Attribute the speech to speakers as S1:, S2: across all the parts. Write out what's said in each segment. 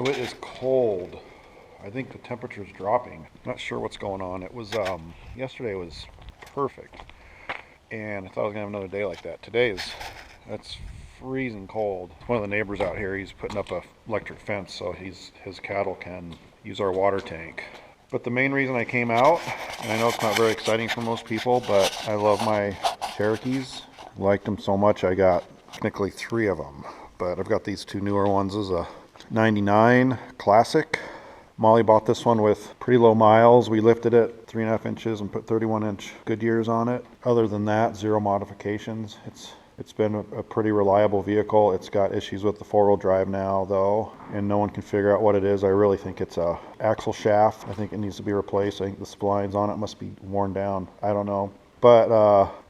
S1: So it is cold. I think the temperature is dropping. Not sure what's going on. It was yesterday was perfect, and I thought I was gonna have another day like that. That's freezing cold. One of the neighbors out here, he's putting up a electric fence so his cattle can use our water tank. But the main reason I came out, and I know it's not very exciting for most people, but I love my Cherokees. Liked them so much I got technically 3 of them. But I've got these 2 newer ones. This is a 99 Classic. Molly bought this one with pretty low miles. We lifted it 3.5 inches and put 31-inch Goodyears on it. Other than that, 0 modifications. It's been a pretty reliable vehicle. It's got issues with the 4-wheel drive now, though, and no one can figure out what it is. I really think it's a axle shaft. I think it needs to be replaced. I think the splines on it must be worn down. I don't know. But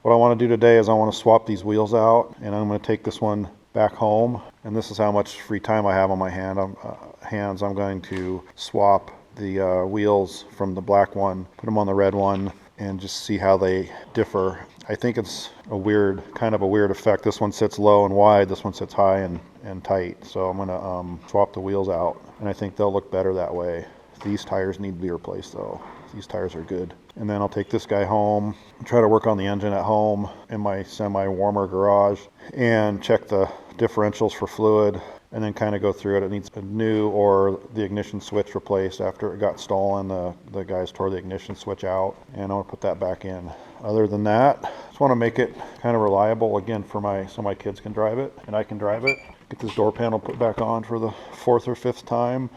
S1: what I want to do today is I want to swap these wheels out, and I'm going to take this one back home. And this is how much free time I have on my hands. I'm going to swap the wheels from the black one, put them on the red one, and just see how they differ. I think it's kind of a weird effect. This one sits low and wide, this one sits high and tight. So I'm gonna swap the wheels out, and I think they'll look better that way. These tires need to be replaced though. These tires are good. And then I'll take this guy home, try to work on the engine at home in my semi-warmer garage, and check the differentials for fluid, and then kind of go through it. It needs a new or the ignition switch replaced after it got stolen. The guys tore the ignition switch out, and I'm gonna put that back in. Other than that, just want to make it kind of reliable again so my kids can drive it and I can drive it. Get this door panel put back on for the 4th or 5th time.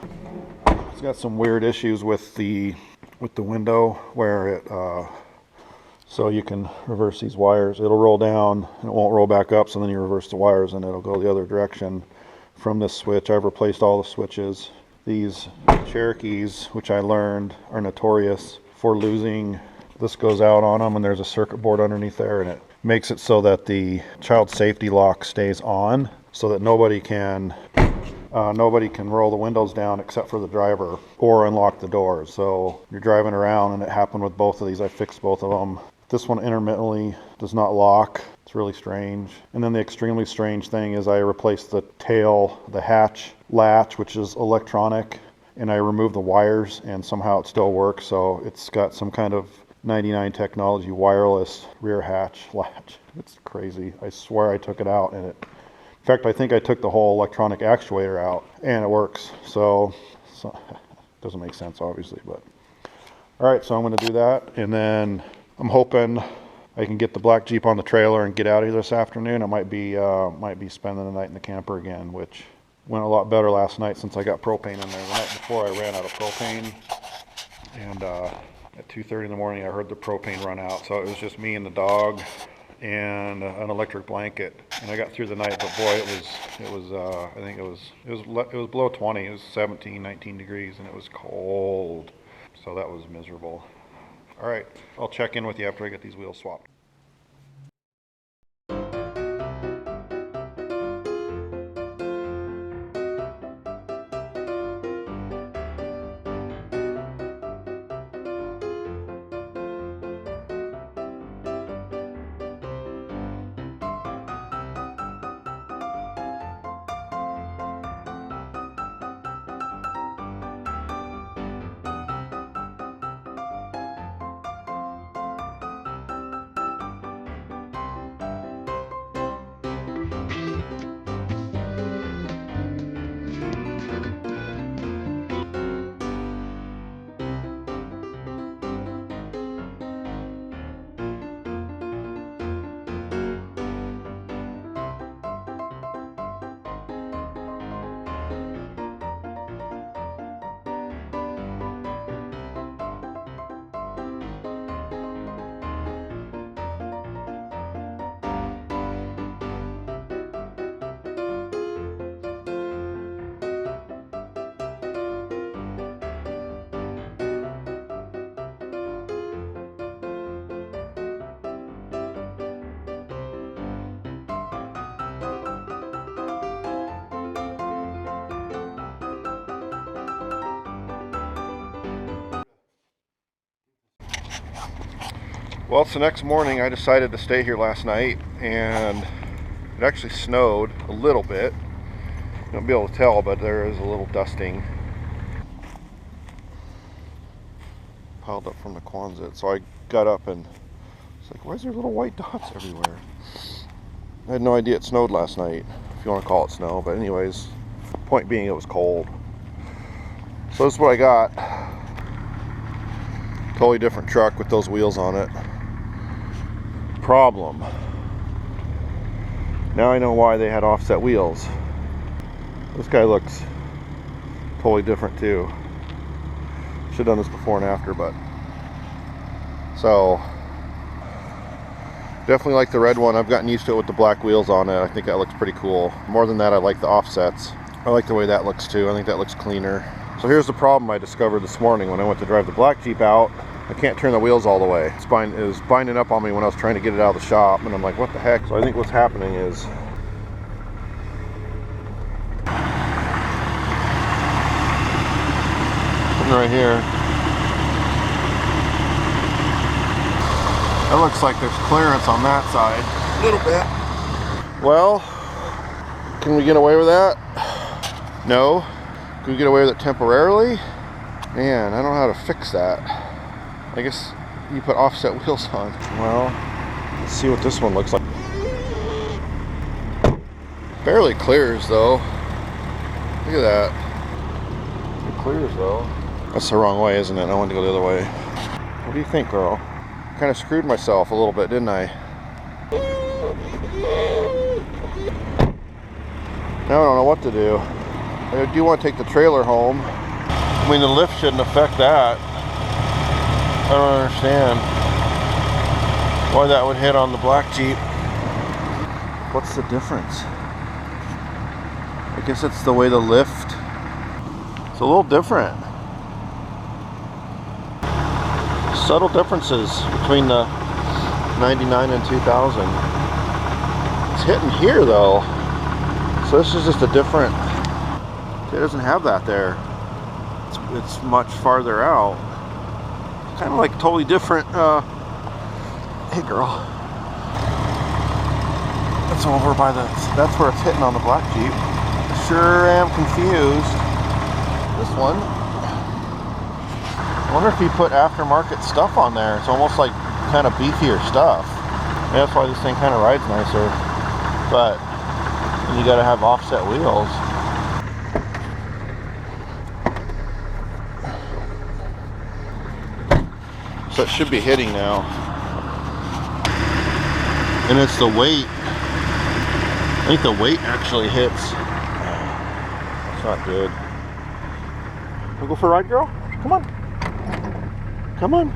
S1: It's got some weird issues with the window where it so you can reverse these wires. It'll roll down and it won't roll back up, so then you reverse the wires and it'll go the other direction from this switch. I've replaced all the switches. These Cherokees, which I learned are notorious for losing. This goes out on them, and there's a circuit board underneath there, and it makes it so that the child safety lock stays on, so that nobody can roll the windows down except for the driver or unlock the doors. So you're driving around, and it happened with both of these. I fixed both of them. This one intermittently does not lock. It's really strange. And then the extremely strange thing is I replaced the hatch latch, which is electronic, and I removed the wires, and somehow it still works. So it's got some kind of 99 technology wireless rear hatch latch. It's crazy. I swear I took it out, and in fact, I think I took the whole electronic actuator out, and it works. So it doesn't make sense, obviously, but all right. So I'm going to do that, and then I'm hoping I can get the black Jeep on the trailer and get out of here this afternoon. I might be spending the night in the camper again, which went a lot better last night since I got propane in there. The night before, I ran out of propane, and at 2:30 in the morning, I heard the propane run out. So it was just me and the dog and an electric blanket. And I got through the night, but boy, I think it was below 20. It was 17, 19 degrees, and it was cold. So that was miserable. All right, I'll check in with you after I get these wheels swapped. Well, it's the next morning. I decided to stay here last night, and it actually snowed a little bit, won't be able to tell, but there is a little dusting piled up from the Quonset. So I got up and it's like, why is there little white dots everywhere? I had no idea it snowed last night, if you want to call it snow. But anyways, point being, it was cold. So this is what I got. Totally different truck with those wheels on it. Problem. Now I know why they had offset wheels. This guy looks totally different too. Should have done this before and after, but so definitely like the red one. I've gotten used to it with the black wheels on it. I think that looks pretty cool. More than that, I like the offsets. I like the way that looks too. I think that looks cleaner. So here's the problem I discovered this morning when I went to drive the black Jeep out. I can't turn the wheels all the way. It was binding up on me when I was trying to get it out of the shop, and I'm like, what the heck? So I think what's happening is right here. That looks like there's clearance on that side. A little bit. Well, can we get away with that? No. Can we get away with it temporarily? Man, I don't know how to fix that. I guess you put offset wheels on. Well, let's see what this one looks like. Barely clears though. Look at that. It clears though. That's the wrong way, isn't it? I wanted to go the other way. What do you think, girl? Kind of screwed myself a little bit, didn't I? Now I don't know what to do. I do want to take the trailer home. I mean, the lift shouldn't affect that. I don't understand why that would hit on the black Jeep. What's the difference? I guess it's the way the lift. It's a little different. Subtle differences between the 99 and 2000. It's hitting here though. So this is just a different. It doesn't have that there. It's much farther out. Kind of like totally different. Hey girl. That's over by the. That's where it's hitting on the black Jeep. Sure am confused. This one. I wonder if he put aftermarket stuff on there. It's almost like kind of beefier stuff. Maybe that's why this thing kind of rides nicer. But you got to have offset wheels. So it should be hitting now. And it's the weight. I think the weight actually hits. It's not good. Wanna go for a ride, girl? Come on. Come on.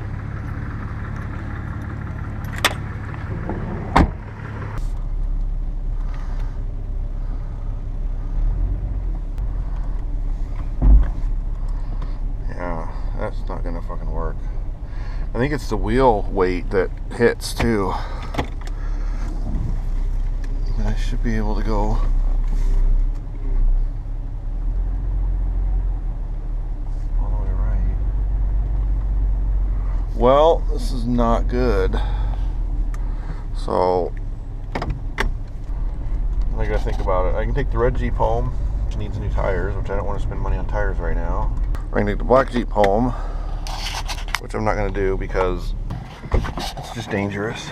S1: Yeah, that's not gonna fucking work. I think it's the wheel weight that hits too. And I should be able to go. All the way right. Well, this is not good. So I gotta think about it. I can take the red Jeep home, which needs new tires, which I don't want to spend money on tires right now. I can take the black Jeep home, which I'm not going to do because it's just dangerous.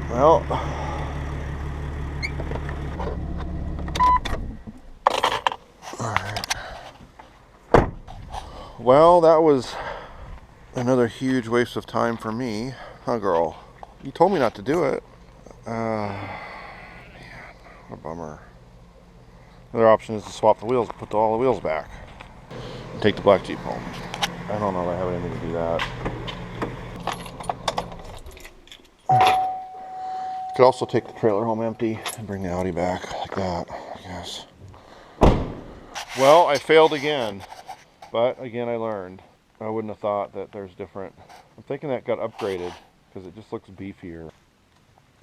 S1: Well, alright. Well, that was another huge waste of time for me. Huh, girl? You told me not to do it. Man, what a bummer. Another option is to swap the wheels, put all the wheels back, and take the black Jeep home. I don't know if I have anything to do that. Could also take the trailer home empty and bring the Audi back like that, I guess. Well, I failed again, but again I learned. I wouldn't have thought that there's different. I'm thinking that got upgraded because it just looks beefier.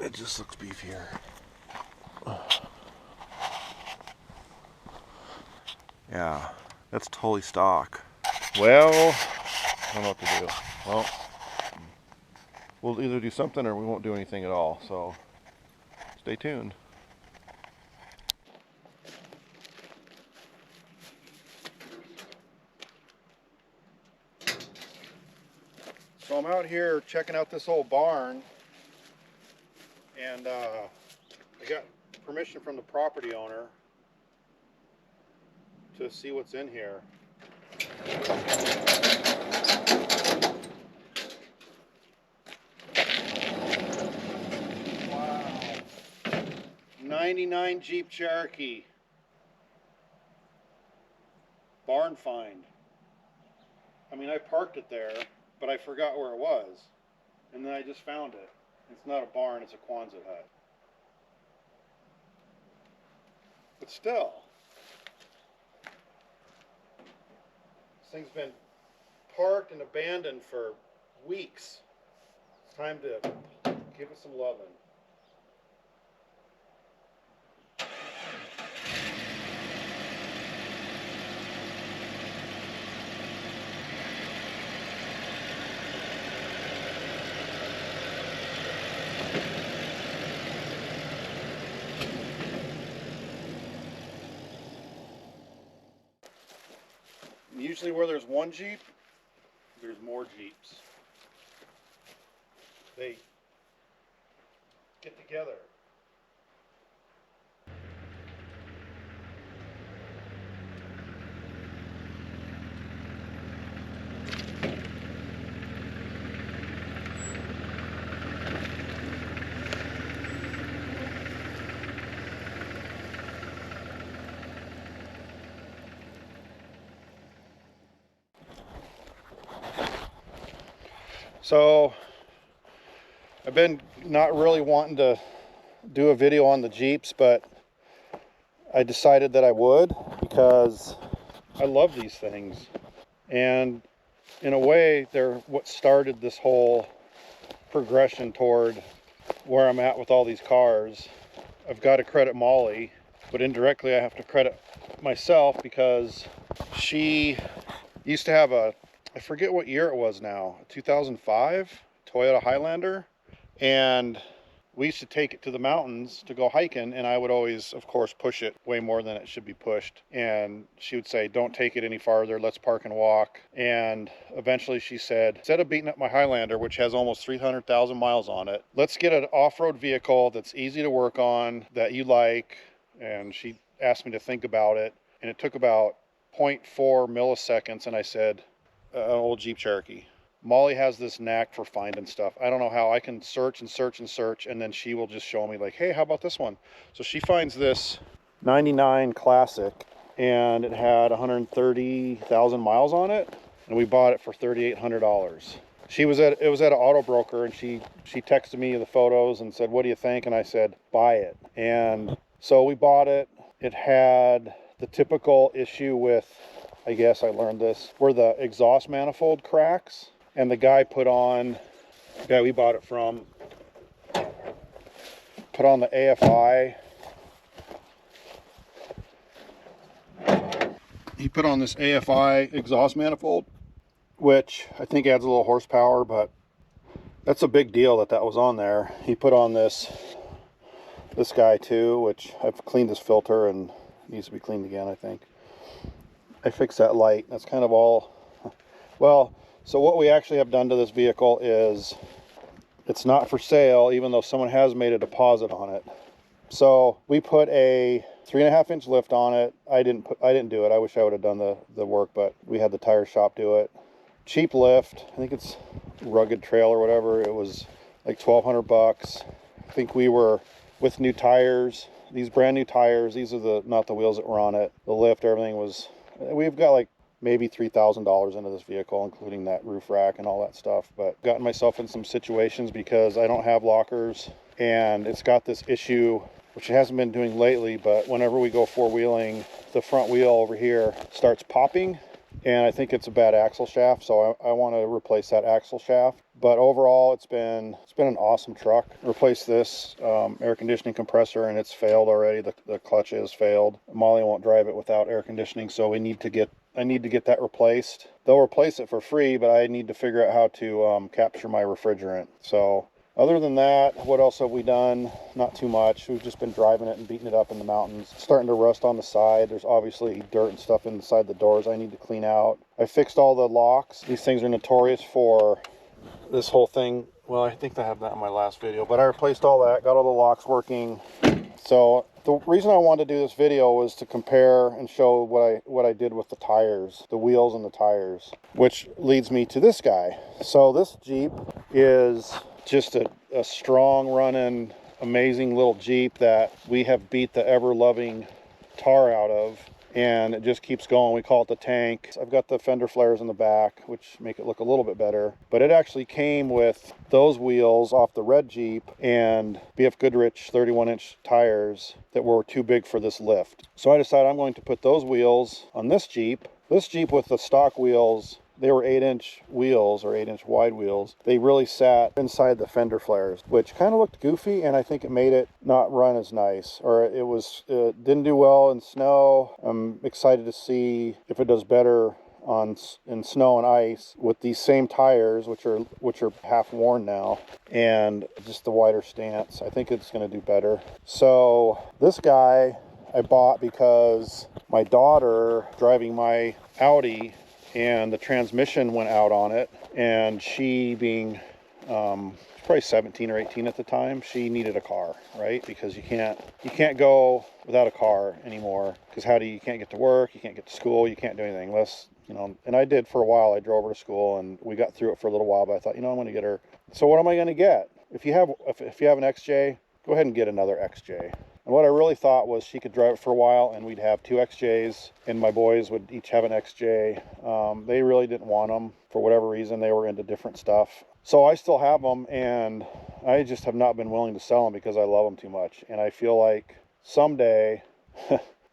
S1: It just looks beefier. Yeah, that's totally stock. Well, I don't know what to do. Well, we'll either do something or we won't do anything at all. So stay tuned. So I'm out here checking out this old barn, and I got permission from the property owner to see what's in here. Wow. 99 Jeep Cherokee. Barn find. I mean, I parked it there, but I forgot where it was. And then I just found it. It's not a barn, it's a Quonset hut. But still, this thing's been parked and abandoned for weeks. It's time to give it some loving. Usually where there's one Jeep, there's more Jeeps. They get together. So I've been not really wanting to do a video on the Jeeps, but I decided that I would because I love these things. And in a way, they're what started this whole progression toward where I'm at with all these cars. I've got to credit Molly, but indirectly I have to credit myself because she used to have a, I forget what year it was now, 2005 Toyota Highlander, and we used to take it to the mountains to go hiking, and I would always, of course, push it way more than it should be pushed. And she would say, don't take it any farther, let's park and walk. And eventually she said, instead of beating up my Highlander, which has almost 300,000 miles on it, let's get an off-road vehicle that's easy to work on, that you like. And she asked me to think about it, and it took about 0.4 milliseconds, and I said, an old Jeep Cherokee. Molly has this knack for finding stuff. I don't know how. I can search and search and search, and then she will just show me like, hey, how about this one? So she finds this 99 Classic, and it had 130,000 miles on it, and we bought it for $3,800. It was at an auto broker, and she texted me the photos and said, what do you think? And I said, buy it. And so we bought it. It had the typical issue with, I guess I learned this, where the exhaust manifold cracks. And the guy we bought it from, put on the AFI. He put on this AFI exhaust manifold, which I think adds a little horsepower, but that's a big deal that was on there. He put on this guy too, which I've cleaned this filter and needs to be cleaned again, I think. I fixed that light. That's kind of all. Well, so what we actually have done to this vehicle is it's not for sale, even though someone has made a deposit on it. So we put a 3.5-inch lift on it. I didn't do it. I wish I would have done the work, but we had the tire shop do it. Cheap lift. I think it's Rugged Trail or whatever. It was like $1,200. I think we were with new tires. These brand new tires. These are not the wheels that were on it. The lift, everything was. We've got like maybe $3,000 into this vehicle, including that roof rack and all that stuff. But gotten myself in some situations because I don't have lockers, and it's got this issue, which it hasn't been doing lately, but whenever we go four-wheeling, the front wheel over here starts popping, and I think it's a bad axle shaft, so I want to replace that axle shaft. But overall, it's been an awesome truck. Replaced this air conditioning compressor, and it's failed already. The clutch is failed. Molly won't drive it without air conditioning, so I need to get that replaced. they'll replace it for free, but I need to figure out how to capture my refrigerant. So other than that, what else have we done? Not too much. We've just been driving it and beating it up in the mountains. It's starting to rust on the side. There's obviously dirt and stuff inside the doors I need to clean out. I fixed all the locks. These things are notorious for this whole thing. Well, I think I have that in my last video, but I replaced all that, got all the locks working. So the reason I wanted to do this video was to compare and show what I did with the tires, the wheels and the tires, which leads me to this guy. So this Jeep is just a strong running, amazing little Jeep that we have beat the ever-loving tar out of, and it just keeps going. We call it the tank. I've got the fender flares in the back, which make it look a little bit better, but it actually came with those wheels off the red Jeep and BF Goodrich 31-inch tires that were too big for this lift. So I decided I'm going to put those wheels on this Jeep. This Jeep with the stock wheels, they were 8-inch wheels, or 8-inch wide wheels. They really sat inside the fender flares, which kind of looked goofy, and I think it made it not run as nice, or it didn't do well in snow. I'm excited to see if it does better in snow and ice with these same tires, which are half worn now, and just the wider stance. I think it's going to do better. So this guy I bought because my daughter driving my Audi, and the transmission went out on it, and she being probably 17 or 18 at the time, she needed a car, right? Because you can't go without a car anymore, because you can't get to work, you can't get to school, you can't do anything unless, and I did for a while. I drove her to school and we got through it for a little while, but I thought, I'm going to get her. So what am I going to get? If you have an XJ, go ahead and get another XJ. And what I really thought was she could drive it for a while and we'd have 2 XJs, and my boys would each have an XJ. They really didn't want them for whatever reason. They were into different stuff. So I still have them, and I just have not been willing to sell them because I love them too much. And I feel like someday,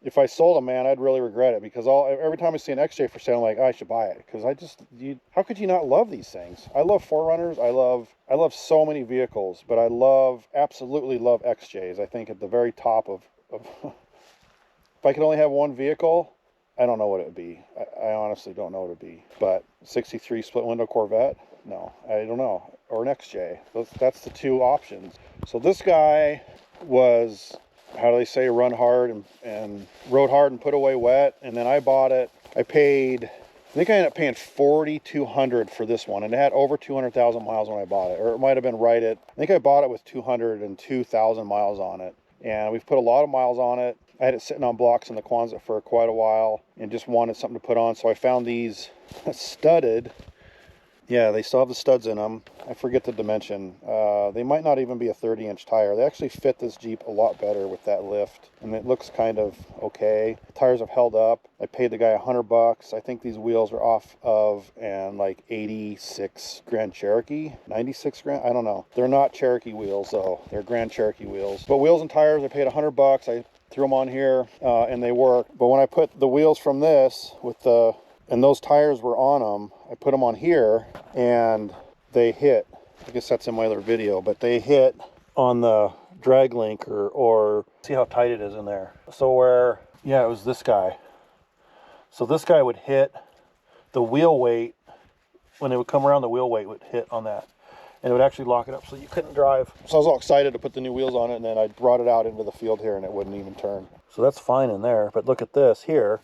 S1: if I sold them, man, I'd really regret it, because every time I see an XJ for sale, I'm like, I should buy it. Because how could you not love these things? I love 4Runners. I love so many vehicles, but I absolutely love XJs. I think at the very top of if I could only have one vehicle, I don't know what it would be. I honestly don't know what it would be. But 63 split window Corvette? No, I don't know. Or an XJ. That's the 2 options. So this guy was, how do they say, run hard and rode hard and put away wet. And then I bought it. I ended up paying $4,200 for this one, and it had over 200,000 miles when I bought it, or it might have been I think I bought it with 202,000 miles on it, and we've put a lot of miles on it. I had it sitting on blocks in the Quonset for quite a while and just wanted something to put on, so I found these studded. Yeah, they still have the studs in them. I forget the dimension. They might not even be a 30-inch tire. They actually fit this Jeep a lot better with that lift, and it looks kind of okay. The tires have held up. I paid the guy $100. I think these wheels are off of like 86 Grand Cherokee, 96 Grand. I don't know. They're not Cherokee wheels though. They're Grand Cherokee wheels. But wheels and tires, I paid $100. I threw them on here, and they work. But when I put the wheels from this and those tires were on them, I put them on here, and they hit. I guess that's in my other video, but they hit on the drag link, or see how tight it is in there. So it was this guy. So this guy would hit the wheel weight. When it would come around, the wheel weight would hit on that, and it would actually lock it up so you couldn't drive. So I was all excited to put the new wheels on it, and then I brought it out into the field here, and it wouldn't even turn. So that's fine in there, but look at this here.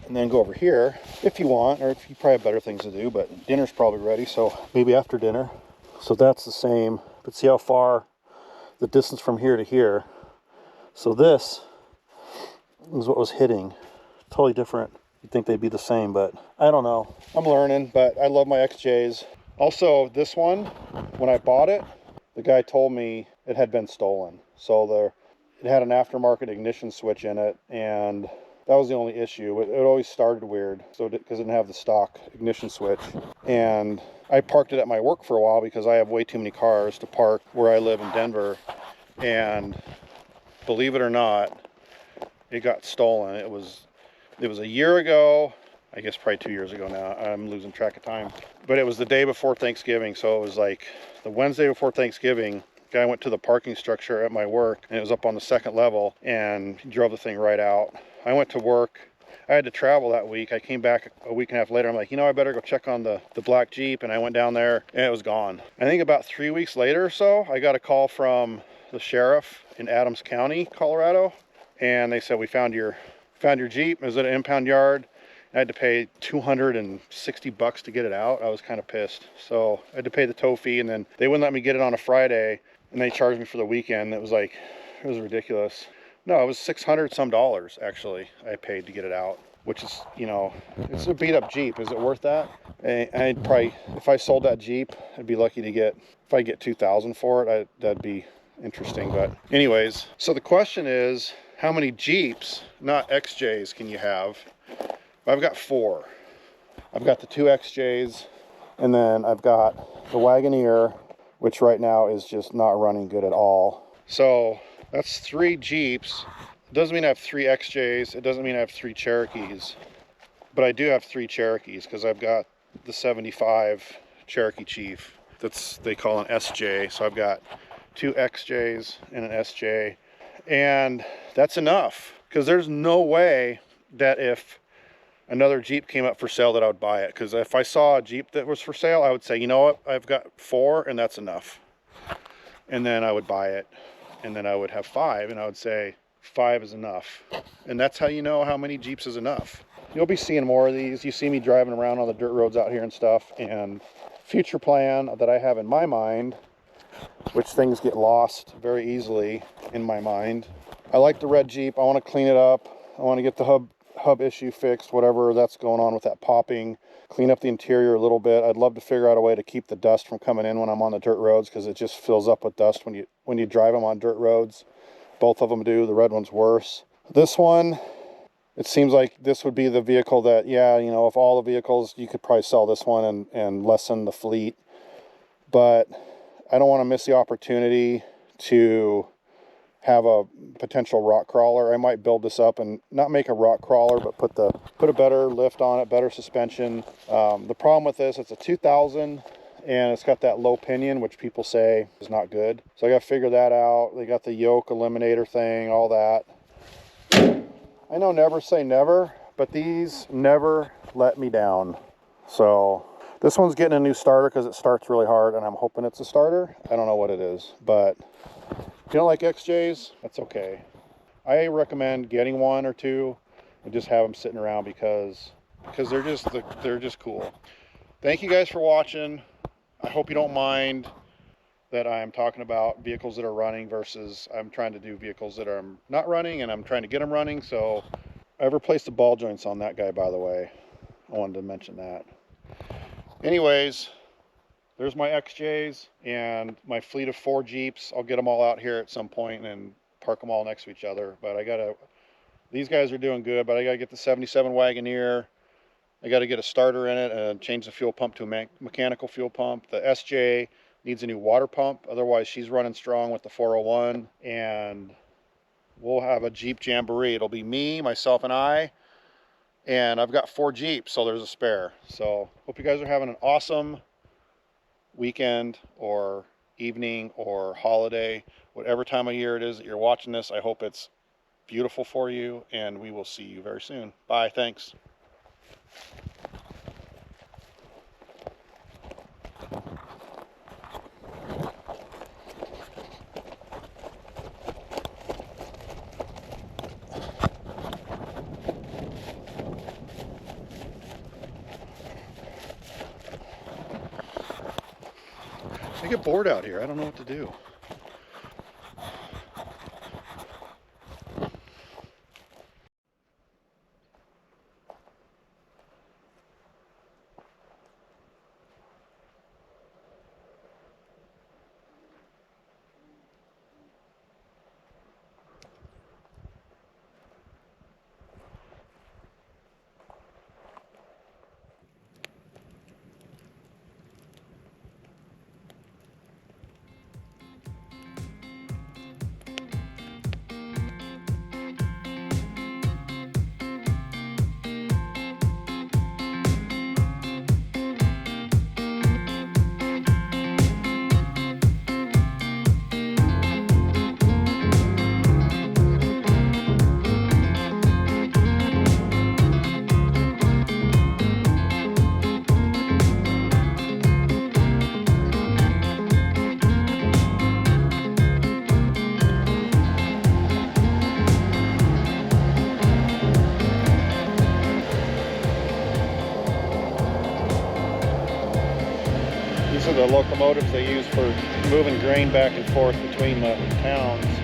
S1: And then go over here if you want, or if you probably have better things to do, but dinner's probably ready, so maybe after dinner. So that's the same, but see how far the distance from here to here. So this is what was hitting. Totally different. You'd think they'd be the same, but I don't know. I'm learning, but I love my XJs. Also, this one, when I bought it, the guy told me it had been stolen. So it had an aftermarket ignition switch in it, and that was the only issue. It always started weird, because it didn't have the stock ignition switch. And I parked it at my work for a while because I have way too many cars to park where I live in Denver. And believe it or not, it got stolen. It was a year ago, I guess probably 2 years ago now. I'm losing track of time. But it was the day before Thanksgiving, so it was like the Wednesday before Thanksgiving. Guy went to the parking structure at my work, and it was up on the 2nd level, and he drove the thing right out. I went to work. I had to travel that week. I came back a week and a half later. I'm like, I better go check on the black Jeep. And I went down there and it was gone. I think about 3 weeks later or so, I got a call from the sheriff in Adams County, Colorado. And they said, we found your Jeep. It was at an impound yard. I had to pay $260 to get it out. I was kind of pissed. So I had to pay the tow fee, and then they wouldn't let me get it on a Friday, and they charged me for the weekend. It was ridiculous. No, it was $600 some actually I paid to get it out, which is, it's a beat up Jeep. Is it worth that? I'd probably, if I sold that Jeep, I'd be lucky to get, if I get $2,000 for it, that'd be interesting. But anyways, so the question is, how many Jeeps, not XJs, can you have? I've got 4. I've got the 2 XJs, and then I've got the Wagoneer, which right now is just not running good at all. So that's 3 Jeeps. It doesn't mean I have 3 XJs. It doesn't mean I have 3 Cherokees. But I do have 3 Cherokees because I've got the 75 Cherokee Chief. They call an SJ. So I've got 2 XJs and an SJ. And that's enough, because there's no way that if another Jeep came up for sale that I would buy it. Because if I saw a Jeep that was for sale, I would say, you know what, I've got 4 and that's enough. And then I would buy it, and then I would have 5, and I would say 5 is enough. And that's how you know how many Jeeps is enough. You'll be seeing more of these. You see me driving around on the dirt roads out here and stuff. And future plan that I have in my mind, which things get lost very easily in my mind. I like the red Jeep. I want to clean it up. I want to get the hub issue fixed, whatever that's going on with that popping, clean up the interior a little bit. I'd love to figure out a way to keep the dust from coming in when I'm on the dirt roads, because it just fills up with dust when you drive them on dirt roads. Both of them do. The red one's worse. This one, it seems like this would be the vehicle that, of all the vehicles, you could probably sell this one and lessen the fleet. But I don't want to miss the opportunity to have a potential rock crawler. I might build this up and not make a rock crawler, but put a better lift on it, better suspension. The problem with this, it's a 2000 and it's got that low pinion, which people say is not good. So I got to figure that out. They got the yoke eliminator thing, all that. I know never say never, but these never let me down. So this one's getting a new starter because it starts really hard, and I'm hoping it's a starter. I don't know what it is, but if you don't like XJs, that's okay. I recommend getting 1 or 2 and just have them sitting around because they're just cool. Thank you guys for watching. I hope you don't mind that I'm talking about vehicles that are running versus I'm trying to do vehicles that are not running, and I'm trying to get them running. So I replaced the ball joints on that guy, by the way. I wanted to mention that. Anyways, there's my XJs and my fleet of 4 Jeeps. I'll get them all out here at some point and park them all next to each other. But these guys are doing good, but I gotta get the 77 Wagoneer. I gotta get a starter in it and change the fuel pump to a mechanical fuel pump. The SJ needs a new water pump. Otherwise, she's running strong with the 401. And we'll have a Jeep Jamboree. It'll be me, myself, and I. And I've got 4 Jeeps, so there's a spare. So hope you guys are having an awesome weekend or evening or holiday, whatever time of year it is that you're watching this. I hope it's beautiful for you, and we will see you very soon. Bye. Thanks. I get bored out here. I don't know what to do. These are the locomotives they use for moving grain back and forth between the towns.